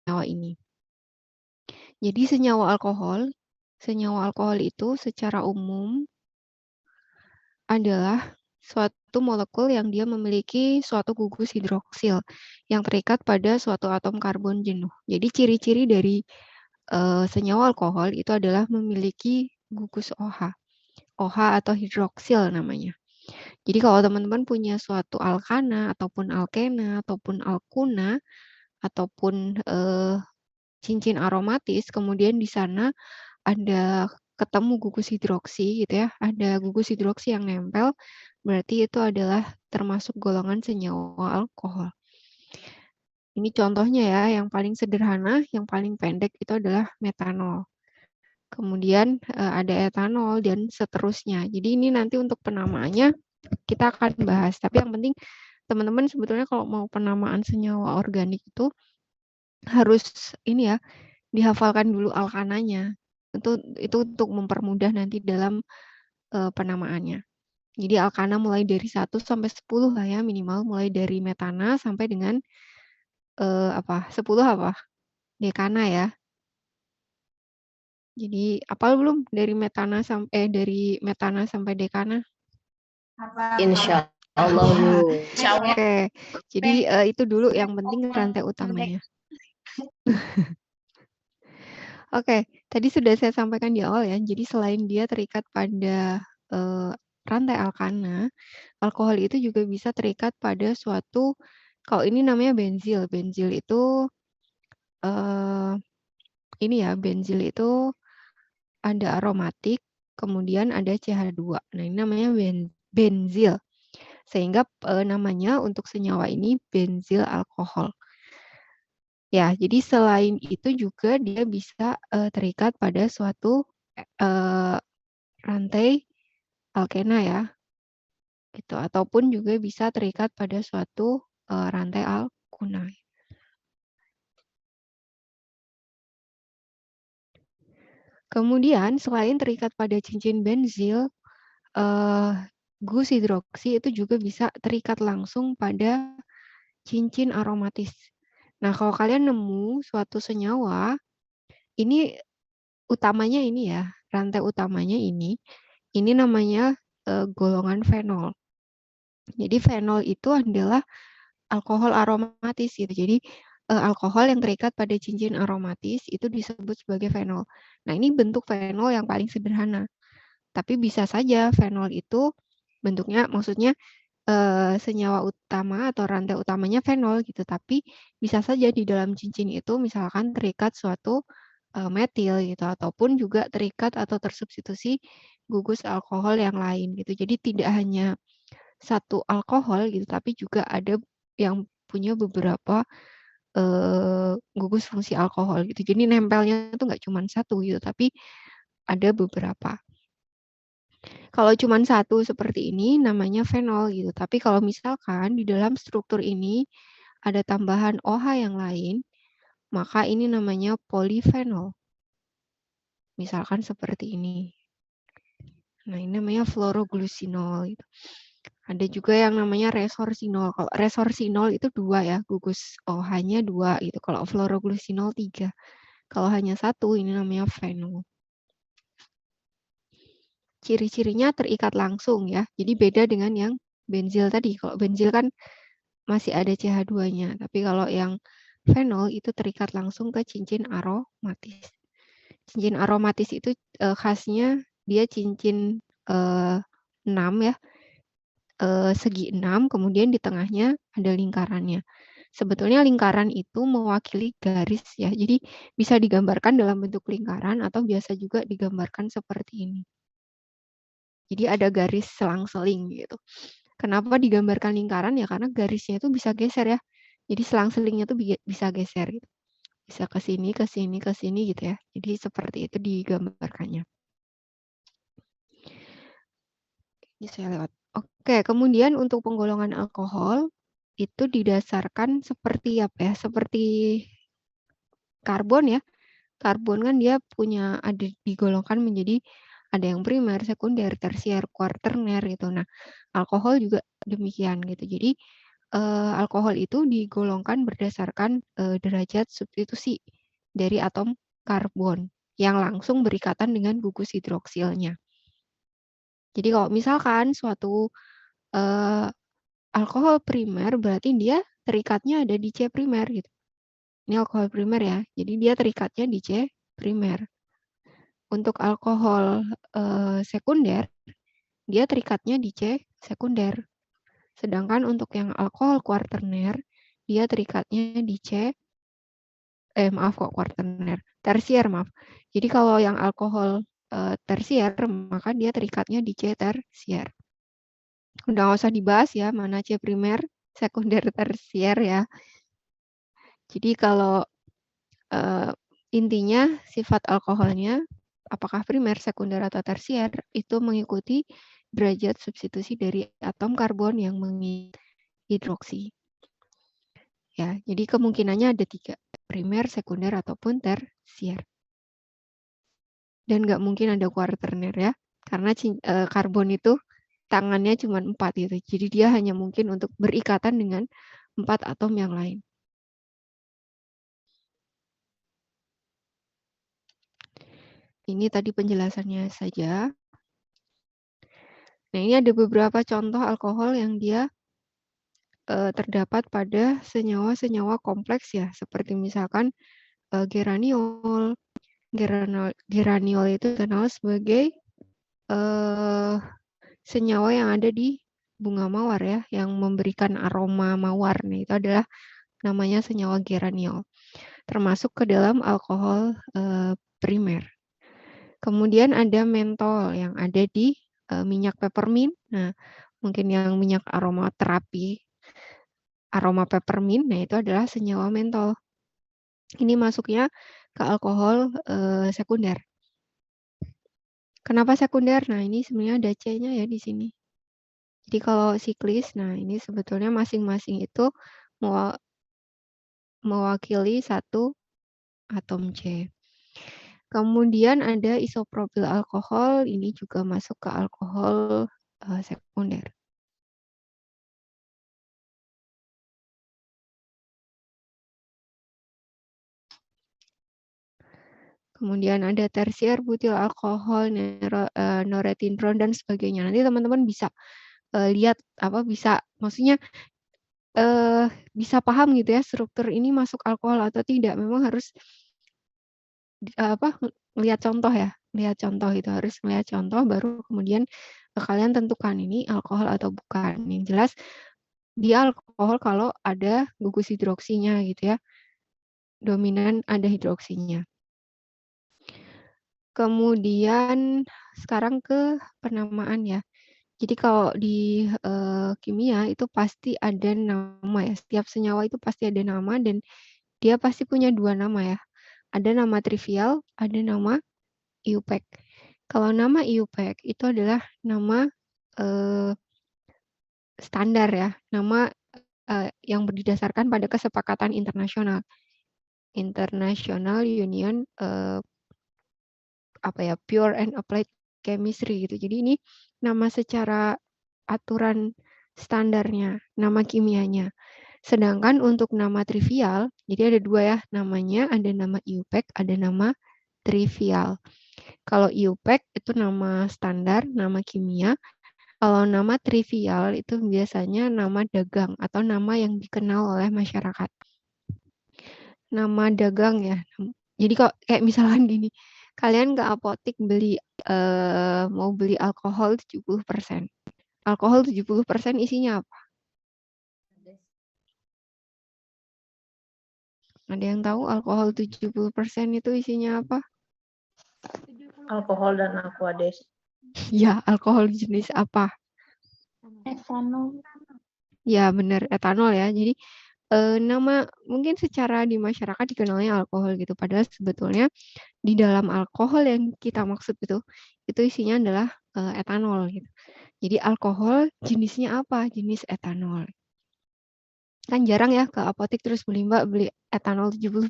senyawa ini. Jadi senyawa alkohol itu secara umum adalah suatu molekul yang dia memiliki suatu gugus hidroksil yang terikat pada suatu atom karbon jenuh. Jadi ciri-ciri dari senyawa alkohol itu adalah memiliki gugus OH. OH atau hidroksil namanya. Jadi kalau teman-teman punya suatu alkana ataupun alkena ataupun alkuna ataupun cincin aromatis, kemudian di sana ada ketemu gugus hidroksi gitu ya, ada gugus hidroksi yang nempel, berarti itu adalah termasuk golongan senyawa alkohol. Ini contohnya ya, yang paling sederhana, yang paling pendek itu adalah metanol. Kemudian ada etanol dan seterusnya. Jadi ini nanti untuk penamaannya kita akan bahas. Tapi yang penting teman-teman sebetulnya kalau mau penamaan senyawa organik itu harus ini ya, dihafalkan dulu alkananya. Itu untuk mempermudah nanti dalam penamaannya. Jadi alkana mulai dari 1 sampai 10 lah ya minimal, mulai dari metana sampai dengan 10 apa? Dekana ya. Jadi hafal belum dari metana sampai dekana? Insya Allah, Bu. Oke. Jadi itu dulu yang penting rantai utamanya. Oke, tadi sudah saya sampaikan di awal ya. Jadi selain dia terikat pada rantai alkana, alkohol itu juga bisa terikat pada suatu, kalau ini namanya benzil. Benzil itu benzil itu ada aromatik, kemudian ada CH2. Nah, ini namanya benzil. Sehingga namanya untuk senyawa ini benzil alkohol. Ya, jadi selain itu juga dia bisa terikat pada suatu rantai alkena ya, gitu. Ataupun juga bisa terikat pada suatu rantai alkuna. Kemudian selain terikat pada cincin benzil, gus hidroksi itu juga bisa terikat langsung pada cincin aromatis. Nah, kalau kalian nemu suatu senyawa, ini utamanya ini ya, rantai utamanya ini namanya golongan fenol. Jadi fenol itu adalah alkohol aromatis gitu. Jadi alkohol yang terikat pada cincin aromatis itu disebut sebagai fenol. Nah, ini bentuk fenol yang paling sederhana. Tapi bisa saja fenol itu bentuknya, maksudnya senyawa utama atau rantai utamanya fenol gitu. Tapi bisa saja di dalam cincin itu misalkan terikat suatu metil gitu, ataupun juga terikat atau tersubstitusi gugus alkohol yang lain gitu. Jadi tidak hanya satu alkohol gitu, tapi juga ada yang punya beberapa gugus fungsi alkohol gitu. Jadi nempelnya itu nggak cuma satu gitu, tapi ada beberapa. Kalau cuma satu seperti ini namanya fenol gitu. Tapi kalau misalkan di dalam struktur ini ada tambahan OH yang lain, maka ini namanya polifenol. Misalkan seperti ini. Nah, ini namanya fluoroglucinol gitu. Ada juga yang namanya resorcinol. Kalau resorcinol itu 2 ya, gugus OH-nya 2 gitu. Kalau fluoroglucinol 3. Kalau hanya 1 ini namanya fenol. Ciri-cirinya terikat langsung ya. Jadi beda dengan yang benzil tadi. Kalau benzil kan masih ada CH2-nya, tapi kalau yang fenol itu terikat langsung ke cincin aromatis. Cincin aromatis itu khasnya dia cincin 6 ya, segi 6, kemudian di tengahnya ada lingkarannya. Sebetulnya lingkaran itu mewakili garis ya, jadi bisa digambarkan dalam bentuk lingkaran atau biasa juga digambarkan seperti ini. Jadi ada garis selang-seling gitu. Kenapa digambarkan lingkaran ya? Karena garisnya itu bisa geser ya. Jadi selang-selingnya tuh bisa geser gitu. Bisa ke sini, ke sini, ke sini gitu ya. Jadi seperti itu digambarkannya. Ini saya lewat. Oke, kemudian untuk penggolongan alkohol itu didasarkan seperti apa ya? Seperti karbon ya. Karbon kan dia ada digolongkan menjadi ada yang primer, sekunder, tersier, kuarterner gitu. Nah, alkohol juga demikian gitu. Jadi alkohol itu digolongkan berdasarkan derajat substitusi dari atom karbon yang langsung berikatan dengan gugus hidroksilnya. Jadi kalau misalkan suatu alkohol primer berarti dia terikatnya ada di C primer gitu. Ini alkohol primer ya, jadi dia terikatnya di C primer. Untuk alkohol sekunder, dia terikatnya di C sekunder. Sedangkan untuk yang alkohol kuarterner, dia terikatnya di tersier maaf. Jadi kalau yang alkohol tersier, maka dia terikatnya di C tersier. Udah nggak usah dibahas ya, mana C primer, sekunder, tersier ya. Jadi kalau intinya sifat alkoholnya, apakah primer, sekunder, atau tersier, itu mengikuti derajat substitusi dari atom karbon yang menghidroksi. Ya, jadi kemungkinannya ada 3, primer, sekunder, ataupun tersier. Dan nggak mungkin ada kuarterner ya, karena karbon itu tangannya cuma 4 gitu. Jadi dia hanya mungkin untuk berikatan dengan 4 atom yang lain. Ini tadi penjelasannya saja. Nah, ini ada beberapa contoh alkohol yang dia terdapat pada senyawa-senyawa kompleks ya, seperti misalkan geraniol. Geraniol itu dikenal sebagai senyawa yang ada di bunga mawar ya, yang memberikan aroma mawar. Nah, itu adalah namanya senyawa geraniol, termasuk ke dalam alkohol primer. Kemudian ada mentol yang ada di minyak peppermint. Nah, mungkin yang minyak aromaterapi, aroma peppermint, nah itu adalah senyawa mentol. Ini masuknya ke alkohol sekunder. Kenapa sekunder? Nah, ini sebenarnya ada C-nya ya di sini. Jadi kalau siklis, nah ini sebetulnya masing-masing itu mewakili satu atom C. Kemudian ada isopropil alkohol, ini juga masuk ke alkohol sekunder. Kemudian ada tersier butil alkohol, norethindron, dan sebagainya. Nanti teman-teman bisa lihat, maksudnya bisa paham gitu ya, struktur ini masuk alkohol atau tidak. Memang harus lihat contoh ya, lihat contoh itu, harus melihat contoh baru kemudian kalian tentukan ini alkohol atau bukan. Yang jelas dia alkohol kalau ada gugus hidroksinya gitu ya, dominan ada hidroksinya. Kemudian sekarang ke penamaan ya. Jadi kalau di kimia itu pasti ada nama ya, setiap senyawa itu pasti ada nama dan dia pasti punya 2 nama ya. Ada nama trivial, ada nama IUPAC. Kalau nama IUPAC itu adalah nama standar ya, nama yang berdasarkan pada kesepakatan internasional. International Union Pure and Applied Chemistry gitu. Jadi ini nama secara aturan standarnya, nama kimianya. Sedangkan untuk nama trivial, jadi ada 2 ya namanya, ada nama IUPAC, ada nama trivial. Kalau IUPAC itu nama standar, nama kimia. Kalau nama trivial itu biasanya nama dagang atau nama yang dikenal oleh masyarakat. Nama dagang ya. Jadi kok kayak misalkan gini, kalian ke apotik mau beli alkohol 70%. Alkohol 70% isinya apa? Ada yang tahu alkohol 70% itu isinya apa? Alkohol dan aquades. Ya, alkohol jenis apa? Etanol. Ya, benar, etanol ya. Jadi nama mungkin secara di masyarakat dikenalnya alkohol gitu. Padahal sebetulnya di dalam alkohol yang kita maksud itu isinya adalah etanol gitu. Jadi alkohol jenisnya apa? Jenis etanol. Kan jarang ya ke apotik terus Mbak beli etanol 70%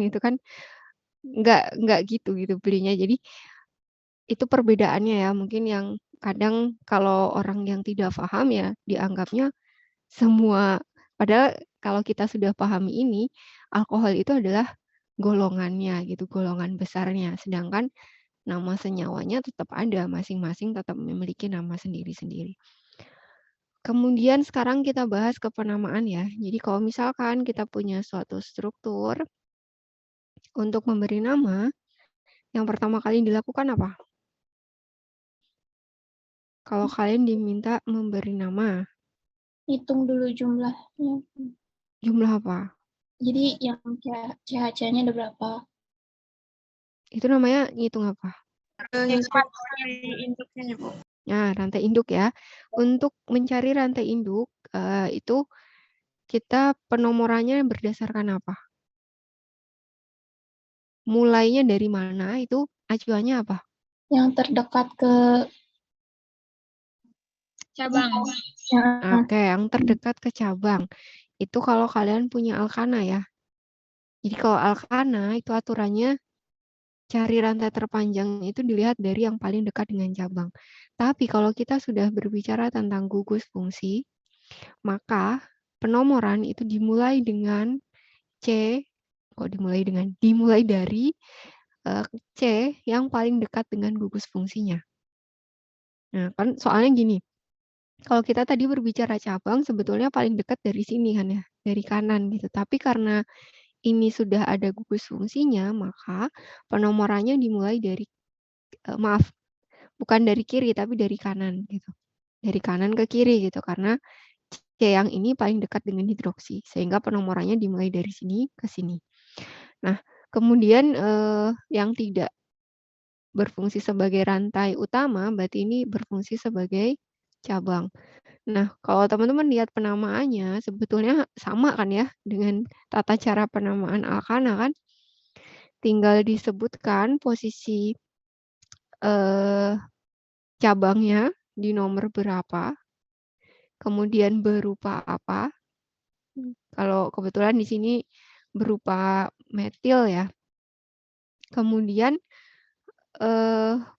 gitu kan. Enggak gitu belinya. Jadi itu perbedaannya ya. Mungkin yang kadang kalau orang yang tidak paham ya dianggapnya semua Padahal kalau kita sudah pahami ini, alkohol itu adalah golongannya gitu, golongan besarnya. Sedangkan nama senyawanya tetap ada, masing-masing tetap memiliki nama sendiri-sendiri. Kemudian sekarang kita bahas ke penamaan ya. Jadi kalau misalkan kita punya suatu struktur untuk memberi nama, yang pertama kali dilakukan apa? Kalau kalian diminta memberi nama, Hitung dulu jumlahnya. jumlah apa? Jadi yang CHC-nya ada berapa? Itu namanya ngitung apa? Induknya, Bu. Nah, rantai induk ya. Untuk mencari rantai induk, itu kita penomorannya berdasarkan apa? Mulainya dari mana, itu acuannya apa? Yang terdekat ke Cabang. Oke, yang terdekat ke cabang. Itu kalau kalian punya alkana ya. Jadi kalau alkana itu aturannya cari rantai terpanjang itu dilihat dari yang paling dekat dengan cabang. Tapi kalau kita sudah berbicara tentang gugus fungsi, maka penomoran itu dimulai dengan C, dimulai dari C yang paling dekat dengan gugus fungsinya. Nah, kan soalnya gini, kalau kita tadi berbicara cabang, sebetulnya paling dekat dari sini kan ya, dari kanan gitu. Tapi karena ini sudah ada gugus fungsinya, maka penomorannya dimulai dari, bukan dari kiri, tapi dari kanan gitu. Dari kanan ke kiri gitu, karena C yang ini paling dekat dengan hidroksi, sehingga penomorannya dimulai dari sini ke sini. Nah, kemudian yang tidak berfungsi sebagai rantai utama, berarti ini berfungsi sebagai cabang. Nah, kalau teman-teman lihat penamaannya, sebetulnya sama kan ya dengan tata cara penamaan alkana kan? Tinggal disebutkan posisi cabangnya di nomor berapa, kemudian berupa apa. Kalau kebetulan di sini berupa metil ya. Kemudian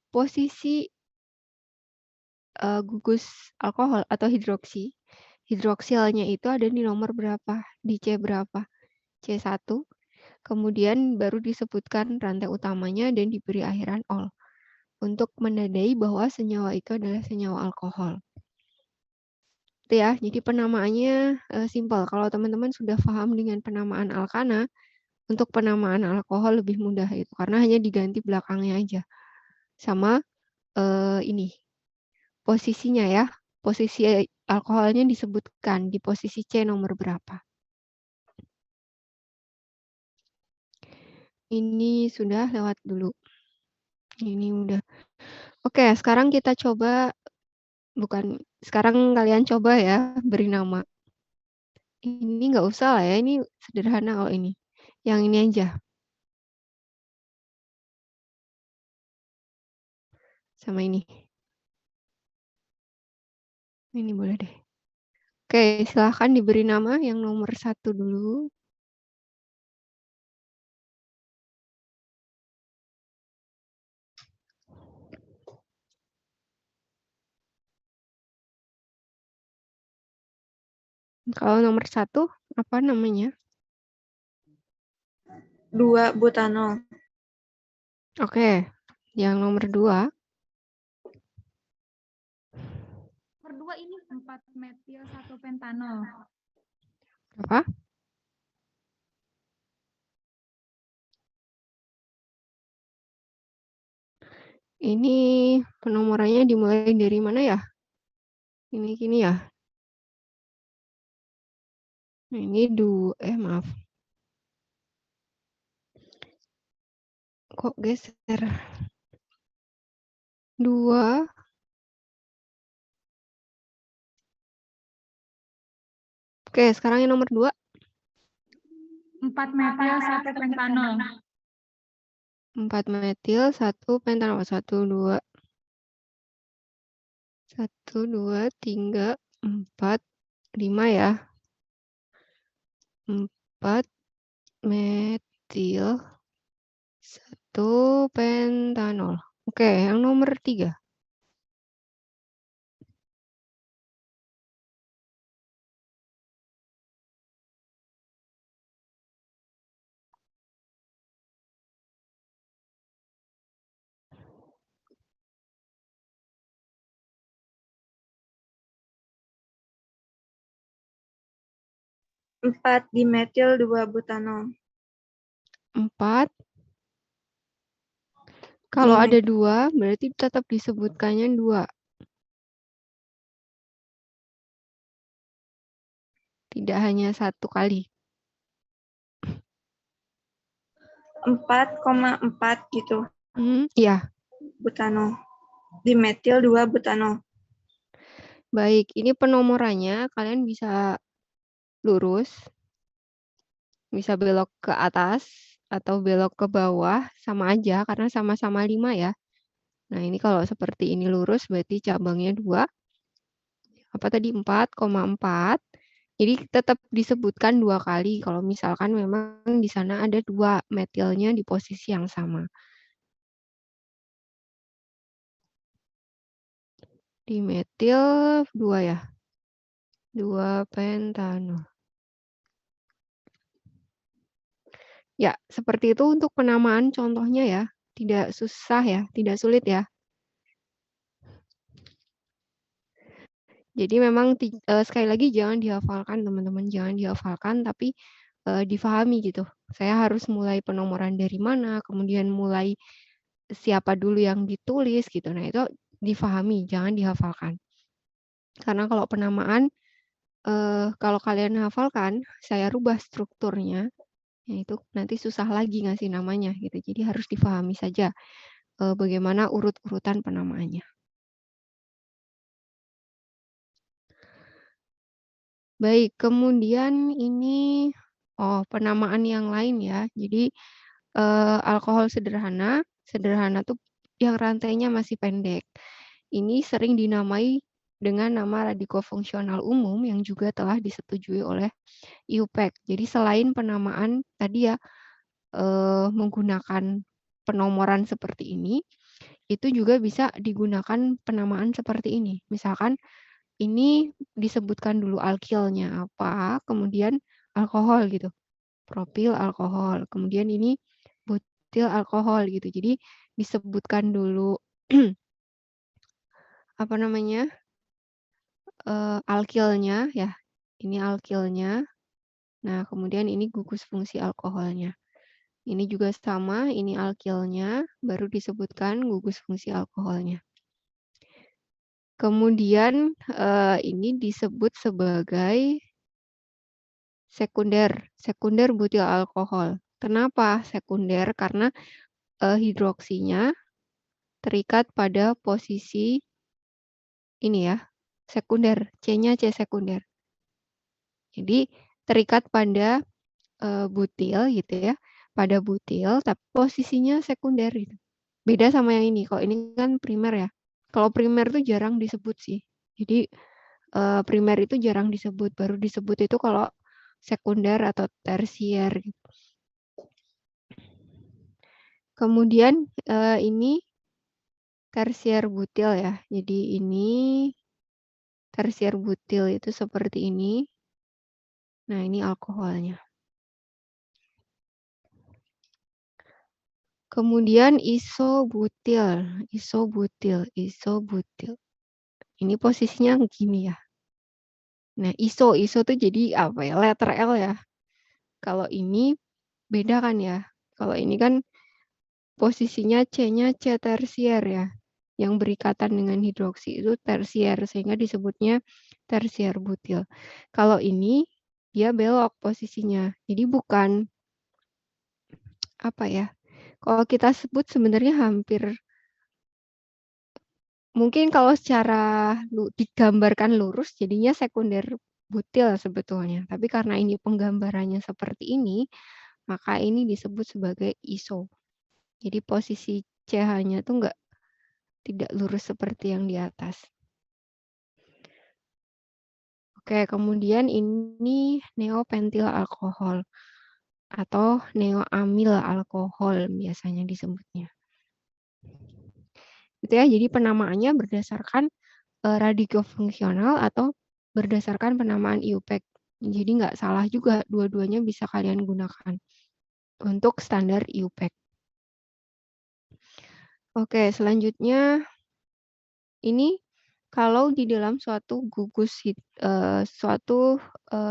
posisi gugus alkohol atau hidroksi. Hidroksilnya itu ada di nomor berapa? Di C berapa? C1. Kemudian baru disebutkan rantai utamanya dan diberi akhiran ol. Untuk menandai bahwa senyawa itu adalah senyawa alkohol. Itu ya, jadi penamaannya simpel. Kalau teman-teman sudah paham dengan penamaan alkana, untuk penamaan alkohol lebih mudah itu karena hanya diganti belakangnya aja sama ini posisinya ya, posisi alkoholnya disebutkan di posisi C nomor berapa. Ini sudah lewat dulu. Ini udah. Oke, sekarang kita coba, sekarang kalian coba ya beri nama. Ini nggak usah lah ya, ini sederhana kalau ini. Yang ini aja. Sama ini. Ini boleh deh. Oke, silahkan diberi nama yang nomor 1 dulu. Kalau nomor 1, apa namanya? 2 butanol. Oke, yang nomor 2. Nomor 2 ini 4 metil 1 pentanol. Apa? Ini penomorannya dimulai dari mana ya? Ini gini ya. Ini maaf. Kok geser? 2. Oke, sekarang yang nomor 2. 4 metil 1 pentanol. 4 metil 1 pentanol. 1, 2. 1, 2, 3, 4, 5 ya. 4 metil 1 pentanol. Oke, yang nomor 3. 4-dimetil 2-butanol. 4. Kalau Dimet- ada 2, berarti tetap disebutkannya 2. Tidak hanya 1 kali. 4,4 gitu, Iya. butanol. Dimetil 2-butanol. Baik, ini penomorannya kalian bisa lurus, bisa belok ke atas, atau belok ke bawah, sama aja, karena sama-sama 5 ya. Nah, ini kalau seperti ini lurus, berarti cabangnya 2. Apa tadi? 4,4. Jadi tetap disebutkan 2 kali, kalau misalkan memang di sana ada 2 metilnya di posisi yang sama. Dimetil 2 ya? 2 pentanol. Ya, seperti itu untuk penamaan contohnya ya. Tidak susah ya, tidak sulit ya. Jadi memang sekali lagi jangan dihafalkan teman-teman, jangan dihafalkan tapi difahami gitu. Saya harus mulai penomoran dari mana, kemudian mulai siapa dulu yang ditulis gitu. Nah, itu difahami, jangan dihafalkan. Karena kalau penamaan, kalau kalian hafalkan, saya rubah strukturnya, ya itu nanti susah lagi ngasih namanya gitu. Jadi harus difahami saja bagaimana urut-urutan penamaannya. Baik, kemudian ini penamaan yang lain ya. Jadi alkohol sederhana, sederhana tuh yang rantainya masih pendek. Ini sering dinamai dengan nama radikofungsional umum yang juga telah disetujui oleh IUPAC. Jadi selain penamaan tadi ya menggunakan penomoran seperti ini, itu juga bisa digunakan penamaan seperti ini. Misalkan ini disebutkan dulu alkilnya apa, kemudian alkohol gitu. Propil alkohol. Kemudian ini butil alkohol gitu. Jadi disebutkan dulu apa namanya? Alkilnya ya. Ini alkilnya. Nah, kemudian ini gugus fungsi alkoholnya. Ini juga sama, ini alkilnya, baru disebutkan gugus fungsi alkoholnya. Kemudian ini disebut sebagai sekunder butil alkohol. Kenapa sekunder? Karena hidroksinya terikat pada posisi ini ya, sekunder, C-nya C sekunder. Jadi terikat pada butil gitu ya, pada butil, tapi posisinya sekunder gitu. Beda sama yang ini, kalau ini kan primer ya. Kalau primer tuh jarang disebut sih. Jadi primer itu jarang disebut, baru disebut itu kalau sekunder atau tersier gitu. Kemudian ini tersier butil ya. Jadi ini tersier butil itu seperti ini. Nah, ini alkoholnya. Kemudian isobutil. Ini posisinya gini ya. Nah, iso tuh jadi apa ya? Letter L ya. Kalau ini beda kan ya. Kalau ini kan posisinya C-nya C tersier ya. Yang berikatan dengan hidroksi itu tersier, sehingga disebutnya tersier butil. Kalau ini dia belok posisinya. Jadi bukan apa ya? Kalau kita sebut sebenarnya hampir mungkin kalau secara digambarkan lurus jadinya sekunder butil sebetulnya. Tapi karena ini penggambarannya seperti ini, maka ini disebut sebagai iso. Jadi posisi CH-nya tuh tidak lurus seperti yang di atas. Oke, kemudian ini neopentil alkohol atau neoamil alkohol biasanya disebutnya. Gitu ya, jadi penamaannya berdasarkan radikofungsional atau berdasarkan penamaan IUPAC. Jadi nggak salah juga, dua-duanya bisa kalian gunakan untuk standar IUPAC. Oke, selanjutnya ini kalau di dalam suatu gugus suatu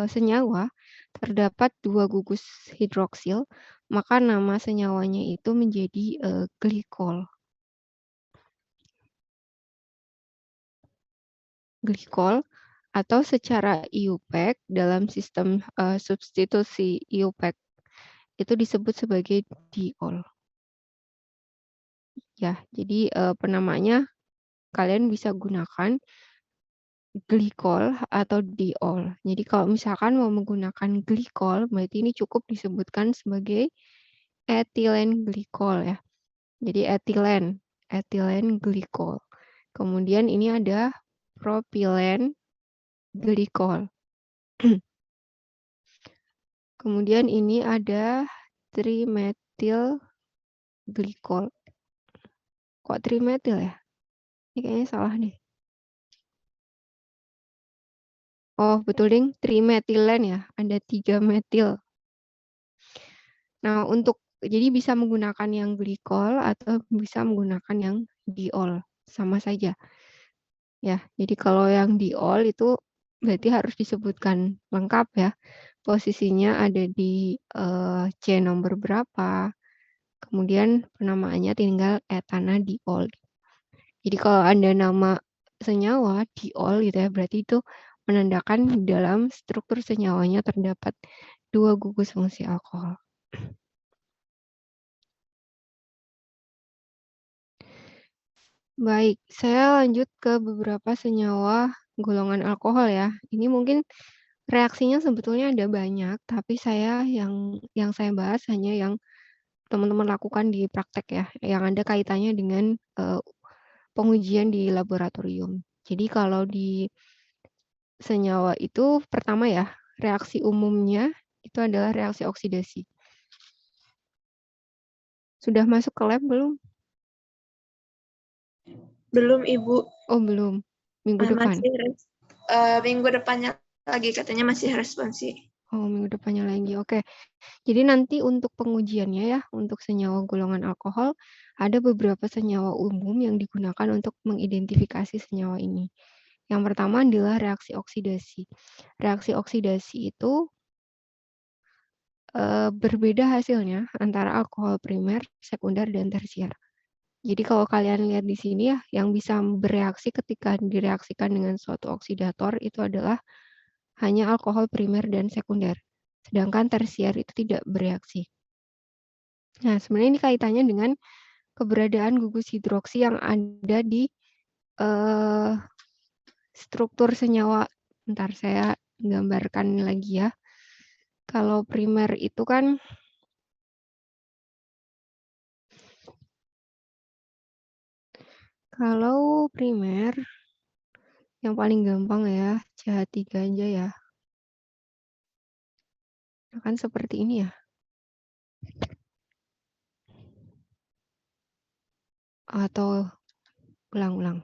senyawa terdapat 2 gugus hidroksil, maka nama senyawanya itu menjadi glikol. Glikol atau secara IUPAC dalam sistem substitusi IUPAC itu disebut sebagai diol. Ya, jadi penamanya kalian bisa gunakan glikol atau diol. Jadi kalau misalkan mau menggunakan glikol, berarti ini cukup disebutkan sebagai etilen glikol ya. Jadi etilen glikol. Kemudian ini ada propilen glikol. Kemudian ini ada trimetil glikol. Kok trimetil ya? Ini kayaknya salah nih. Oh, betul ding, trimetilen ya. Ada 3 metil. Nah, jadi bisa menggunakan yang glikol atau bisa menggunakan yang diol. Sama saja. Ya, jadi kalau yang diol itu berarti harus disebutkan lengkap ya. Posisinya ada di C nomor berapa. Kemudian penamaannya tinggal etanadiol. Jadi kalau ada nama senyawa diol gitu ya, berarti itu menandakan dalam struktur senyawanya terdapat 2 gugus fungsi alkohol. Baik, saya lanjut ke beberapa senyawa golongan alkohol ya. Ini mungkin reaksinya sebetulnya ada banyak, tapi saya yang saya bahas hanya yang teman-teman lakukan di praktek ya, yang ada kaitannya dengan pengujian di laboratorium. Jadi kalau di senyawa itu pertama ya, reaksi umumnya itu adalah reaksi oksidasi. Sudah masuk ke lab belum? Belum, Ibu. Oh, belum. Minggu depan. Minggu depannya lagi katanya masih responsi. Oh, minggu depannya lagi. Oke. Jadi nanti untuk pengujiannya ya, untuk senyawa golongan alkohol, ada beberapa senyawa umum yang digunakan untuk mengidentifikasi senyawa ini. Yang pertama adalah reaksi oksidasi. Reaksi oksidasi itu berbeda hasilnya antara alkohol primer, sekunder, dan tersier. Jadi kalau kalian lihat di sini ya, yang bisa bereaksi ketika direaksikan dengan suatu oksidator itu adalah hanya alkohol primer dan sekunder. Sedangkan tersier itu tidak bereaksi. Nah, sebenarnya ini kaitannya dengan keberadaan gugus hidroksi yang ada di struktur senyawa. Bentar, saya gambarkan lagi ya. Kalau primer itu kan yang paling gampang ya, CH3 aja ya. Akan seperti ini ya. Atau ulang-ulang.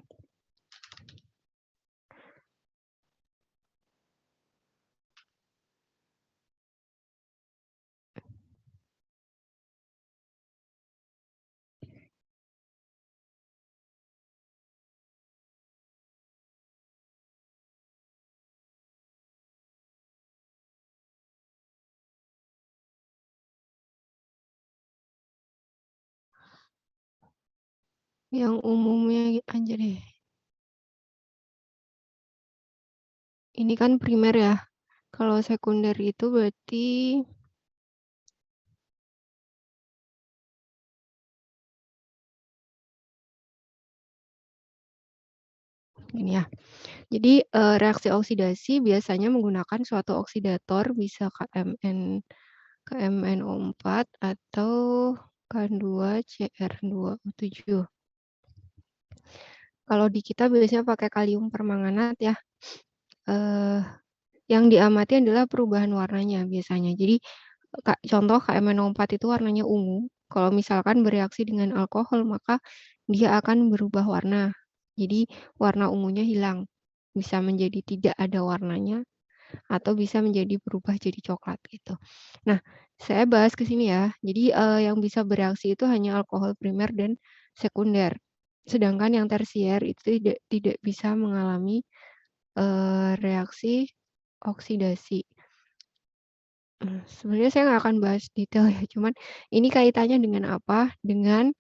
Yang umumnya aja deh. Ini kan primer ya. Kalau sekunder itu berarti ini ya. Jadi reaksi oksidasi biasanya menggunakan suatu oksidator, bisa KMNO4 atau K2CR2O7. Kalau di kita biasanya pakai kalium permanganat ya. Yang diamati adalah perubahan warnanya biasanya. Jadi contoh KMNO4 itu warnanya ungu. Kalau misalkan bereaksi dengan alkohol, maka dia akan berubah warna. Jadi warna ungunya hilang. Bisa menjadi tidak ada warnanya, atau bisa menjadi berubah jadi coklat gitu. Nah, saya bahas ke sini ya. Jadi yang bisa bereaksi itu hanya alkohol primer dan sekunder. Sedangkan yang tersier itu tidak bisa mengalami reaksi oksidasi. Sebenarnya saya nggak akan bahas detail ya, cuman ini kaitannya dengan apa? Dengan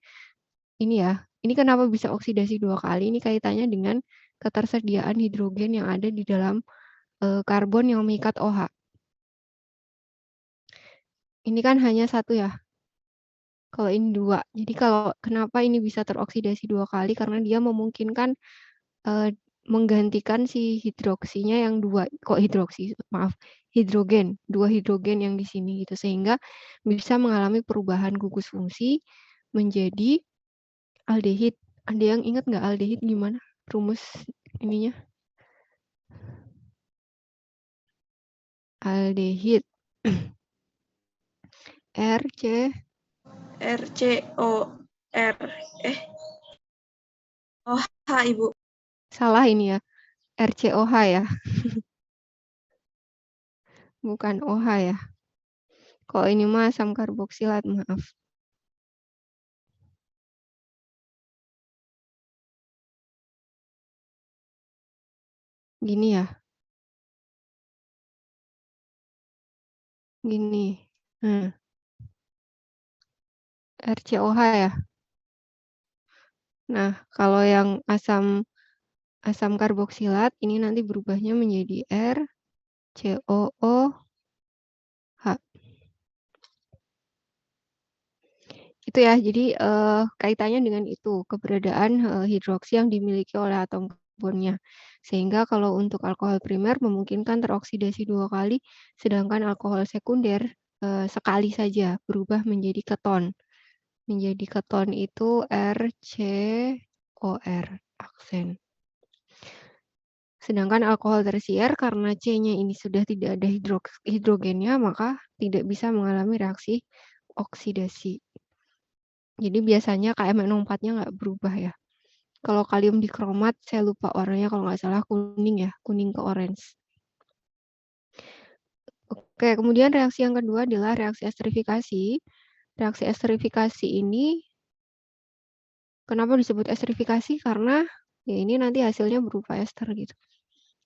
ini ya, ini kenapa bisa oksidasi 2 kali, ini kaitannya dengan ketersediaan hidrogen yang ada di dalam, karbon yang mengikat OH. Ini kan hanya 1 ya, kalau ini 2. Jadi kalau kenapa ini bisa teroksidasi 2 kali, karena dia memungkinkan, menggantikan si hidroksinya yang 2, kok hidroksi, maaf, hidrogen, 2 hidrogen yang di sini gitu, sehingga bisa mengalami perubahan gugus fungsi menjadi aldehid. Ada yang ingat nggak aldehid gimana rumus ininya? Aldehid. RC RCOR. OH, Ibu. salah ini ya. RCOH ya. Bukan OH ya. Kalau ini mah asam karboksilat, maaf. Gini ya. Gini. Nah. RCOH ya. Nah, kalau yang asam karboksilat ini nanti berubahnya menjadi RCOOH. Itu ya, jadi kaitannya dengan itu, keberadaan hidroksi yang dimiliki oleh atom karbonnya. Sehingga kalau untuk alkohol primer memungkinkan teroksidasi 2 kali, sedangkan alkohol sekunder sekali saja berubah menjadi keton. Menjadi keton itu RCOR, aksen. Sedangkan alkohol tersier karena C-nya ini sudah tidak ada hidrogennya, maka tidak bisa mengalami reaksi oksidasi. Jadi biasanya KMNO4-nya nggak berubah ya. Kalau kalium dikromat, saya lupa warnanya kalau nggak salah kuning ya, kuning ke orange. Oke, kemudian reaksi yang kedua adalah reaksi esterifikasi. Reaksi esterifikasi ini, kenapa disebut esterifikasi? Karena ya ini nanti hasilnya berupa ester gitu.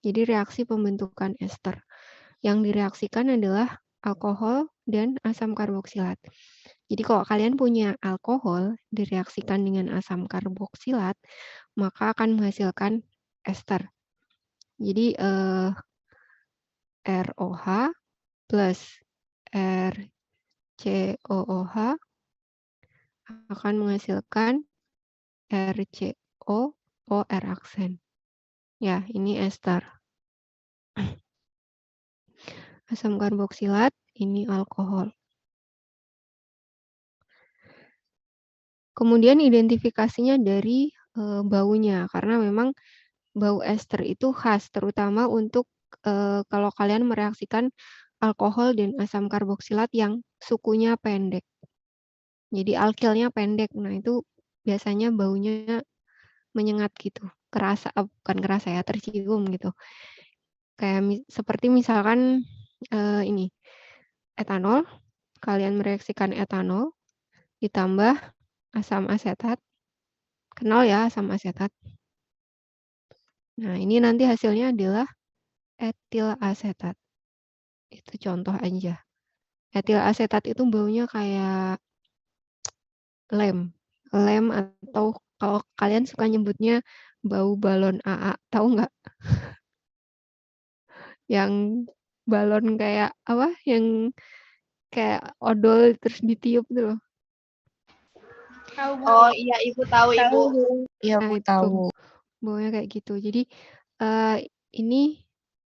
Jadi reaksi pembentukan ester. Yang direaksikan adalah alkohol dan asam karboksilat. Jadi kalau kalian punya alkohol direaksikan dengan asam karboksilat, maka akan menghasilkan ester. Jadi ROH plus RCOOH akan menghasilkan RCOOR aksen. Ya, ini ester. Asam karboksilat, ini alkohol. Kemudian identifikasinya dari baunya, karena memang bau ester itu khas, terutama untuk kalau kalian mereaksikan alkohol dan asam karboksilat yang sukunya pendek. Jadi alkilnya pendek, nah itu biasanya baunya menyengat gitu, bukan kerasa ya, tercium gitu. Kayak seperti misalkan ini, etanol, kalian mereaksikan etanol, ditambah asam asetat, kenal ya asam asetat. Nah, ini nanti hasilnya adalah etil asetat. Itu contoh aja. Etil asetat itu baunya kayak lem atau kalau kalian suka nyebutnya bau balon AA, tahu nggak? Yang balon kayak apa? Yang kayak odol terus ditiup tuh loh. Oh iya, Ibu tahu, Ibu. Iya, Nah, Bu itu tahu. baunya kayak gitu. Jadi ini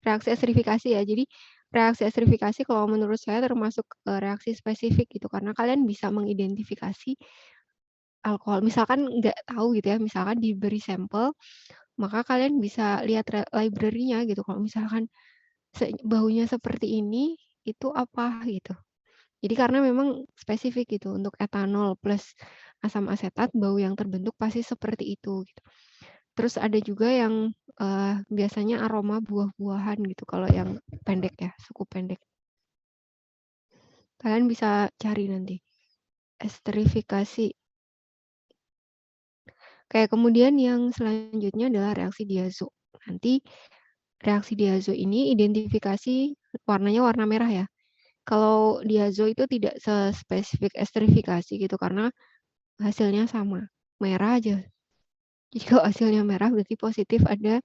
reaksi esterifikasi ya. Jadi reaksi esterifikasi kalau menurut saya termasuk reaksi spesifik gitu, karena kalian bisa mengidentifikasi alkohol. Misalkan nggak tahu gitu ya, misalkan diberi sampel, maka kalian bisa lihat library-nya gitu. Kalau misalkan baunya seperti ini, itu apa gitu. Jadi karena memang spesifik gitu, untuk etanol plus asam asetat, bau yang terbentuk pasti seperti itu gitu. Terus ada juga yang biasanya aroma buah-buahan gitu, kalau yang pendek ya, suku pendek. Kalian bisa cari nanti. Esterifikasi. Kayak kemudian yang selanjutnya adalah reaksi diazo. Nanti reaksi diazo ini identifikasi warnanya warna merah ya. Kalau diazo itu tidak sespesifik esterifikasi gitu karena hasilnya sama, merah aja. Jadi kalau hasilnya merah berarti positif ada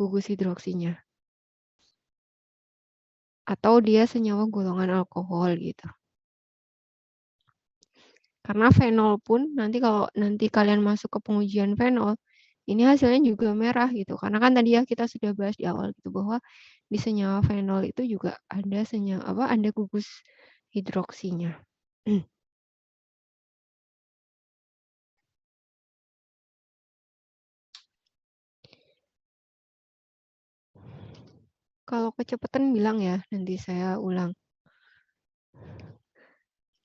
gugus hidroksinya. Atau dia senyawa golongan alkohol gitu. Karena fenol pun nanti kalau nanti kalian masuk ke pengujian fenol, ini hasilnya juga merah gitu. Karena kan tadi ya kita sudah bahas di awal gitu bahwa di senyawa fenol itu juga ada ada gugus hidroksinya. Kalau kecepatan bilang ya, nanti saya ulang.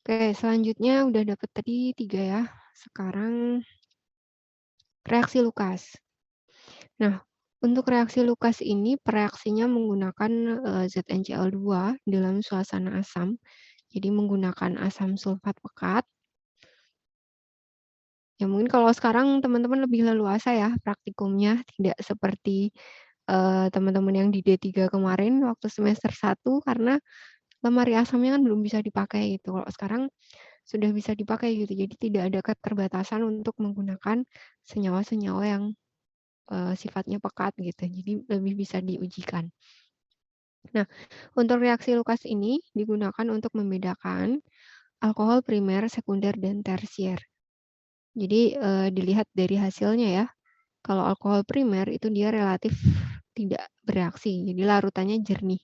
Oke, selanjutnya udah dapet tadi 3 ya. Sekarang reaksi Lucas. Nah, untuk reaksi Lucas ini pereaksinya menggunakan ZnCl2 dalam suasana asam. Jadi menggunakan asam sulfat pekat. Ya mungkin kalau sekarang teman-teman lebih leluasa ya praktikumnya, tidak seperti teman-teman yang di D3 kemarin waktu semester 1 karena lemari asamnya kan belum bisa dipakai gitu. Kalau sekarang sudah bisa dipakai gitu. Jadi tidak ada keterbatasan untuk menggunakan senyawa-senyawa yang sifatnya pekat gitu. Jadi lebih bisa diujikan. Nah, untuk reaksi Lucas ini digunakan untuk membedakan alkohol primer, sekunder, dan tersier. Jadi dilihat dari hasilnya ya. Kalau alkohol primer itu dia relatif tidak bereaksi, jadi larutannya jernih.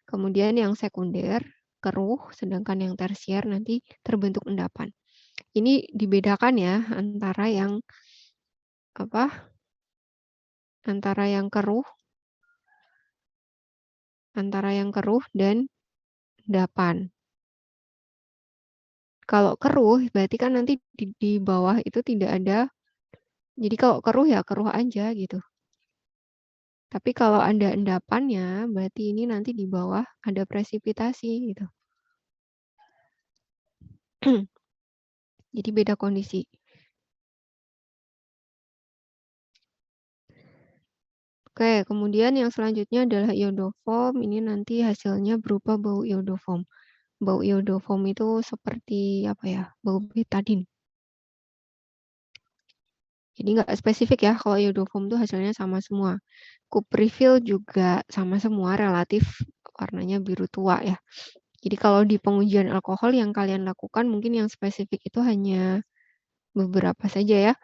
Kemudian yang sekunder keruh, sedangkan yang tersier nanti terbentuk endapan. Ini dibedakan ya antara yang keruh dan endapan. Kalau keruh berarti kan nanti di bawah itu tidak ada. Jadi kalau keruh ya keruh aja gitu. Tapi kalau ada endapannya, berarti ini nanti di bawah ada presipitasi gitu. Jadi beda kondisi. Oke, kemudian yang selanjutnya adalah iodoform. Ini nanti hasilnya berupa bau iodoform. Bau iodoform itu seperti bau betadin. Jadi nggak spesifik ya, kalau iodoform itu hasilnya sama semua. Cuprivyl juga sama semua, relatif warnanya biru tua ya. Jadi kalau di pengujian alkohol yang kalian lakukan mungkin yang spesifik itu hanya beberapa saja ya.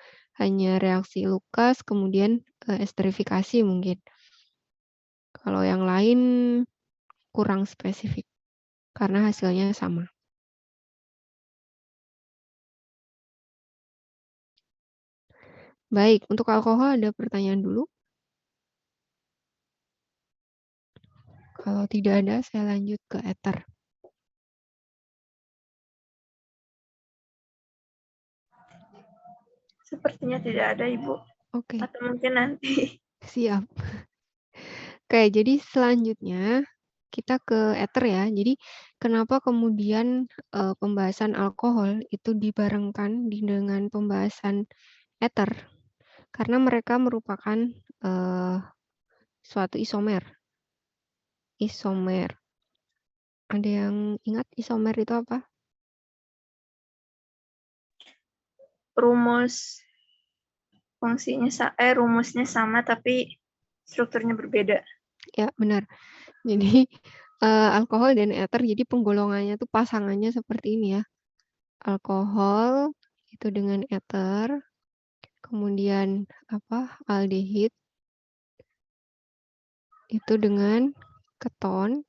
Hanya reaksi Lucas, kemudian esterifikasi mungkin. Kalau yang lain kurang spesifik karena hasilnya sama. Baik, untuk alkohol ada pertanyaan dulu? Kalau tidak ada, saya lanjut ke ether. Sepertinya tidak ada, Ibu. Oke, Atau mungkin nanti. siap. Oke, jadi selanjutnya kita ke ether ya. Jadi kenapa kemudian pembahasan alkohol itu dibarengkan dengan pembahasan ether? Karena mereka merupakan suatu isomer. Isomer. Ada yang ingat isomer itu apa? Rumusnya sama tapi strukturnya berbeda. Ya, benar. Jadi alkohol dan ether, jadi penggolongannya tuh pasangannya seperti ini ya. Alkohol itu dengan ether, kemudian aldehid itu dengan keton.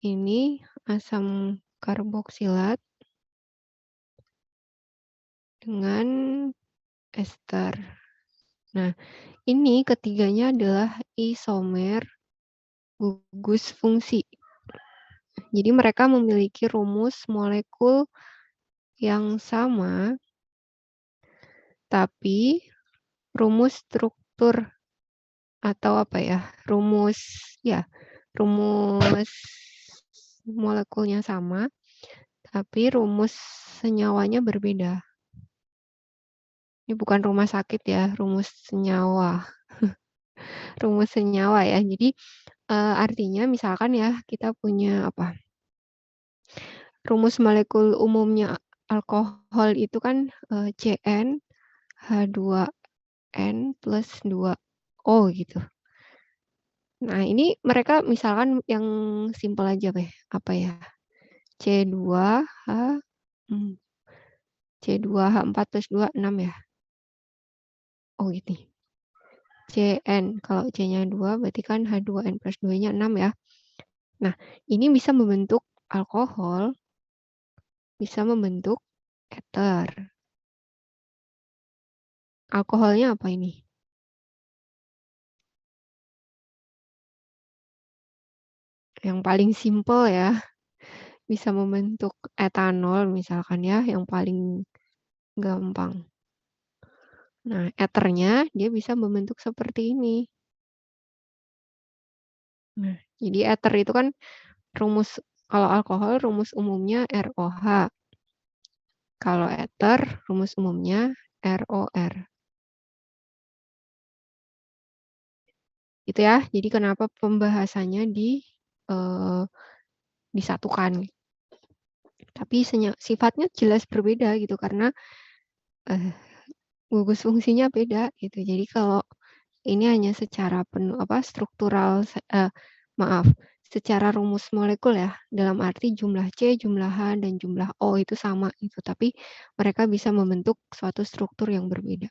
Ini asam karboksilat dengan ester. Nah, ini ketiganya adalah isomer gugus fungsi. Jadi mereka memiliki rumus molekul yang sama, tapi rumus struktur atau rumus molekulnya sama, tapi rumus senyawanya berbeda. Ini bukan rumah sakit ya, rumus senyawa. rumus senyawa ya. Jadi artinya misalkan ya kita punya apa? Rumus molekul umumnya alkohol itu kan CN H2N plus 2O gitu. Nah, ini mereka misalkan yang simpel aja apa ya? C2H C2H4 plus 2 6 ya. Oh gitu. CN kalau C-nya 2 berarti kan H2N plus 2-nya 6 ya. Nah, ini bisa membentuk alkohol, bisa membentuk ether. Alkoholnya apa ini? Yang paling simple ya, bisa membentuk etanol misalkan ya, yang paling gampang. Nah, ethernya dia bisa membentuk seperti ini. Nah, jadi ether itu kan rumus, kalau alkohol rumus umumnya ROH. Kalau ether rumus umumnya ROR. Gitu ya. Jadi kenapa pembahasannya disatukan. Tapi sifatnya jelas berbeda gitu karena gugus fungsinya beda gitu. Jadi kalau ini hanya secara struktural secara rumus molekul ya, dalam arti jumlah C, jumlah H, dan jumlah O itu sama gitu, tapi mereka bisa membentuk suatu struktur yang berbeda.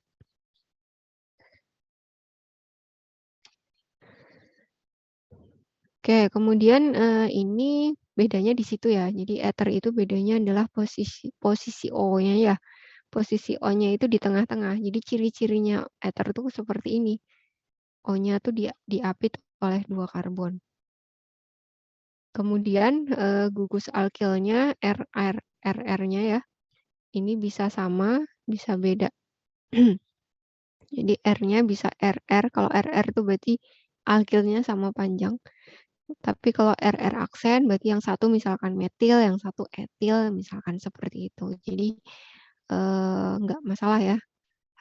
Oke, kemudian ini bedanya di situ ya. Jadi ether itu bedanya adalah posisi O-nya ya. Posisi O-nya itu di tengah-tengah. Jadi ciri-cirinya ether itu seperti ini. O-nya tuh diapit oleh 2 karbon. Kemudian gugus alkilnya RR-nya ya. Ini bisa sama, bisa beda. Jadi R-nya bisa RR. Kalau RR itu berarti alkilnya sama panjang. Tapi kalau RR aksen berarti yang satu misalkan metil, yang satu etil, misalkan seperti itu. Jadi nggak masalah ya,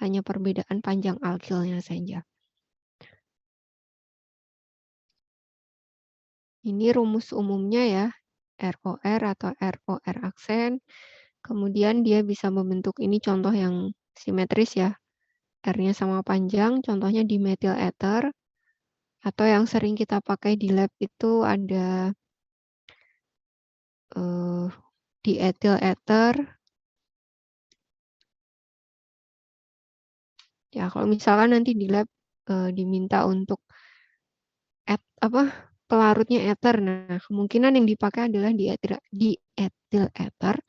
hanya perbedaan panjang alkilnya saja. Ini rumus umumnya ya, ROR atau ROR aksen. Kemudian dia bisa membentuk ini contoh yang simetris ya. R-nya sama panjang, contohnya di metil ether. Atau yang sering kita pakai di lab itu ada di etil ether. Ya, kalau misalkan nanti di lab diminta untuk pelarutnya ether. Nah, kemungkinan yang dipakai adalah di etil ether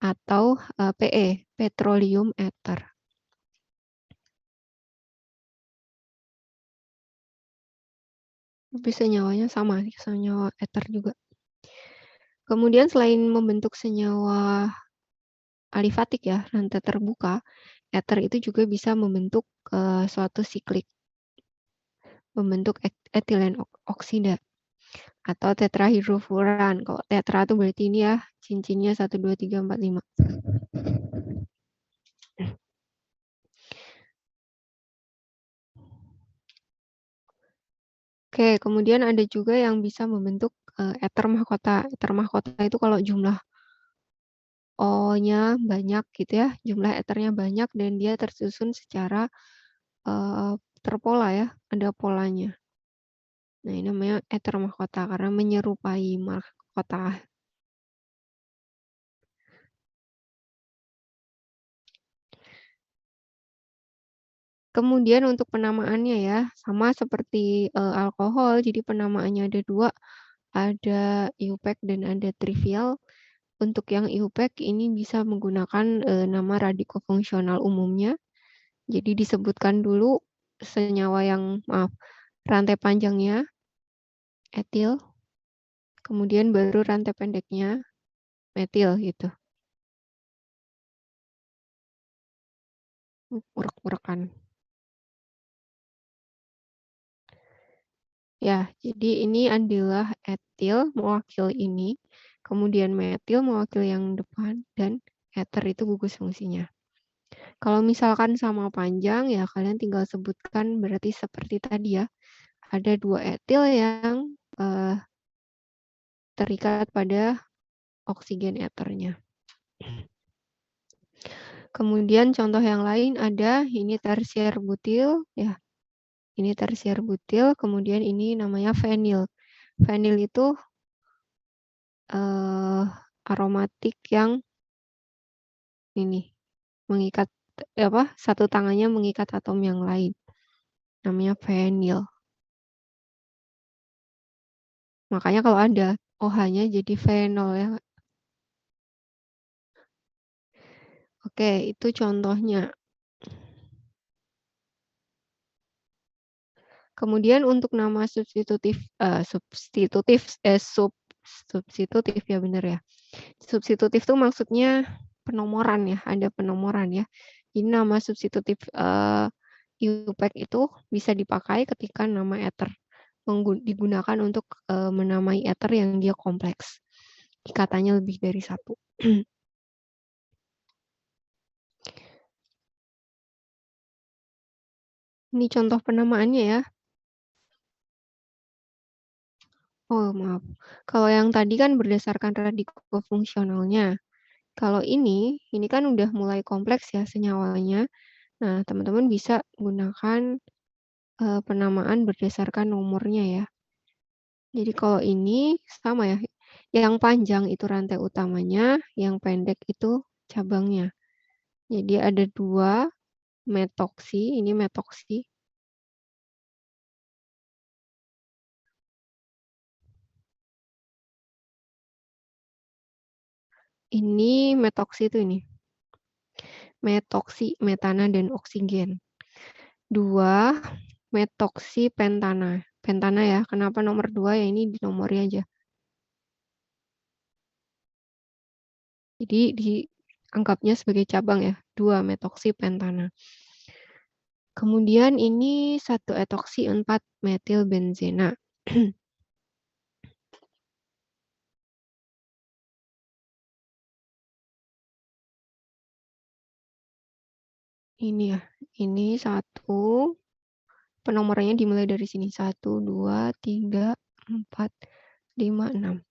atau PE, petroleum ether. Tapi senyawanya sama, senyawa ether juga. Kemudian selain membentuk senyawa alifatik ya, rantai terbuka, ether itu juga bisa membentuk suatu siklik, membentuk etilen oksida atau tetrahidrofuran. Kalau tetra itu berarti ini ya, cincinnya 1, 2, 3, 4, 5. Oke, kemudian ada juga yang bisa membentuk ether mahkota. Ether mahkota itu kalau jumlah O-nya banyak gitu ya, jumlah ethernya banyak dan dia tersusun secara terpola ya, ada polanya. Nah, ini namanya ether mahkota karena menyerupai mahkota. Kemudian untuk penamaannya ya, sama seperti alkohol, jadi penamaannya ada 2, ada IUPAC dan ada trivial. Untuk yang IUPAC ini bisa menggunakan nama radikofungsional umumnya. Jadi disebutkan dulu senyawa yang, rantai panjangnya, etil, kemudian baru rantai pendeknya, metil gitu. Urek-urekan. Ya, jadi ini adalah etil mewakili ini, kemudian metil mewakili yang depan, dan ether itu gugus fungsinya. Kalau misalkan sama panjang, ya kalian tinggal sebutkan berarti seperti tadi ya. Ada 2 etil yang terikat pada oksigen eternya. Kemudian contoh yang lain ada ini tersier butil ya. Ini tersier butil, kemudian ini namanya fenil. Fenil itu aromatik yang ini mengikat satu tangannya mengikat atom yang lain. Namanya fenil. Makanya kalau ada OH-nya jadi fenol ya. Oke, itu contohnya. Kemudian untuk nama substitutif ya benar ya. Substitutif itu maksudnya penomoran ya, ada penomoran ya. Jadi nama substitutif IUPAC itu bisa dipakai ketika nama ether digunakan untuk menamai ether yang dia kompleks. Ikatannya lebih dari satu. Ini contoh penamaannya ya. Oh, maaf. Kalau yang tadi kan berdasarkan radikofungsionalnya. Kalau ini kan udah mulai kompleks ya senyawanya. Nah, teman-teman bisa gunakan penamaan berdasarkan nomornya ya. Jadi kalau ini sama ya. Yang panjang itu rantai utamanya, yang pendek itu cabangnya. Jadi ada 2 metoksi, ini metoksi. Ini metoksi itu ini. Metoksi, metana dan oksigen. 2 metoksi pentana. Pentana ya, kenapa nomor 2 ya ini dinomori aja. Jadi dianggapnya sebagai cabang ya, 2 metoksi pentana. Kemudian ini 1 etoksi 4 metil benzena. Ini ya, ini 1, penomorannya dimulai dari sini. 1, 2, 3, 4, 5, 6.